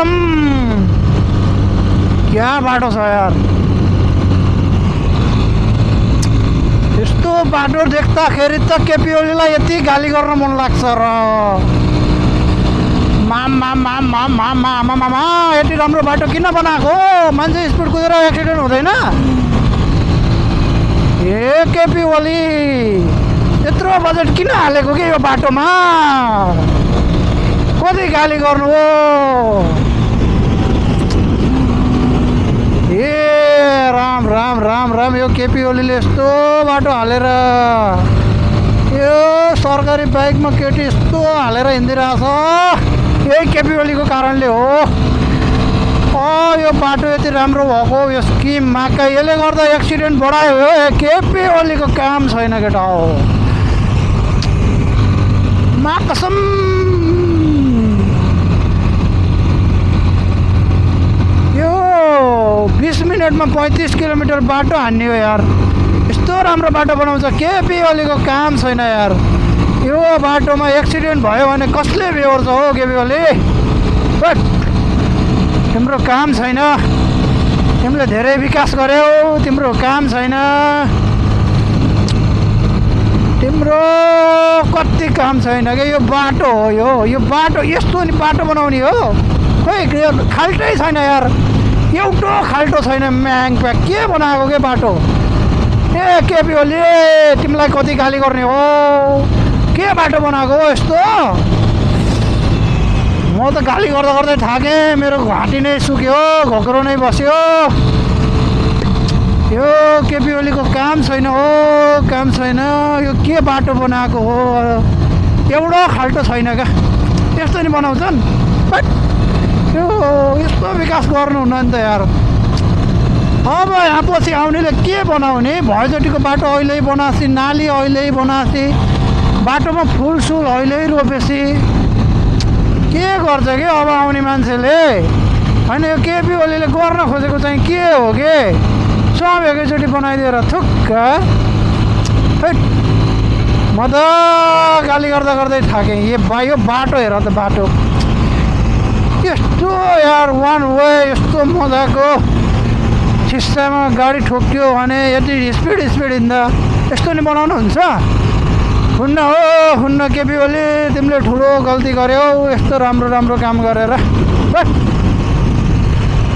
कसम क्या बाटो छ यार। यस्तो बाटो देख्दाखेरि त केपी ओलीलाई यति गाली गर्न मन लाग्छ र मामा यति राम्रो बाटो किन बनाएको? मान्छे स्पिड कुदेर एक्सिडेन्ट हुँदैन? ए केपी ओली यत्रो बजेट किन हालेको कि यो बाटोमा? कति गाली गर्नु हो? ए राम राम राम राम यो केपी ओलीले यस्तो बाटो हालेर यो सरकारी बाइकमा केटी यस्तो हालेर हिँडिरहेछ। यही केपी ओलीको कारणले हो। यो बाटो यति राम्रो भएको यो स्किम माका यसले गर्दा एक्सिडेन्ट बढायो हो। केपी ओलीको काम छैन केटा हो। मा कसम यो 20 मिनटमा 35 किलोमिटर बाटो हान्ने हो यार। यस्तो राम्रो बाटो बनाउँछ केपी ओलीको काम छैन यार। यो बाटोमा एक्सिडेन्ट भयो भने कसले बेहोर्छ हो केपी ओली? तिम्रो काम छैन। तिमीले धेरै विकास गर्यौ, तिम्रो काम छैन। तिम्रो कति काम छैन कि यो बाटो हो। यो बाटो यस्तो नि बाटो बनाउने हो? खोइ खाल्टै छैन यार। एउटो खाल्टो छैन। म्याङ प्याक के बनाएको के बाटो? ए केपी ओली तिमीलाई कति गाली गर्ने हो? के बाटो बनाएको हो यस्तो? म त गाली गर्दा गर्दै थाकेँ। मेरो घाँटी नै सुक्यो, घोक्रो नै बस्यो। यो केपी ओलीको काम छैन हो, काम छैन। यो के बाटो बनाएको हो? एउटो खाल्टो छैन क्या। यस्तो नि बनाउँछन्? यो यस्तो विकास गर्नुहुन्न नि त यार। अब यहाँ पछि आउनेले के बनाउने? भएजोटीको बाटो अहिले बनासी, नाली अहिले बनासी, बाटोमा फुलसुल अहिले रोपेसी। के गर्छ कि अब आउने मान्छेले? होइन यो केपी ओलीले गर्न खोजेको चाहिँ के हो के? सब एकैचोटि बनाइदिएर थुक्क। म त गाली गर्दा गर्दै थाकेँ। यो बाटो हेर त बाटो यस्तो यार वान वे यस्तो मजाको सिस्टामा गाडी ठोक्यो भने यति स्पिड हिँड्दा यस्तो नि बनाउनु हुन्छ? हुन्न हो, हुन्न केपी ओली। तिमीले ठुलो गल्ती गर्यौ यस्तो राम्रो राम्रो काम गरेर।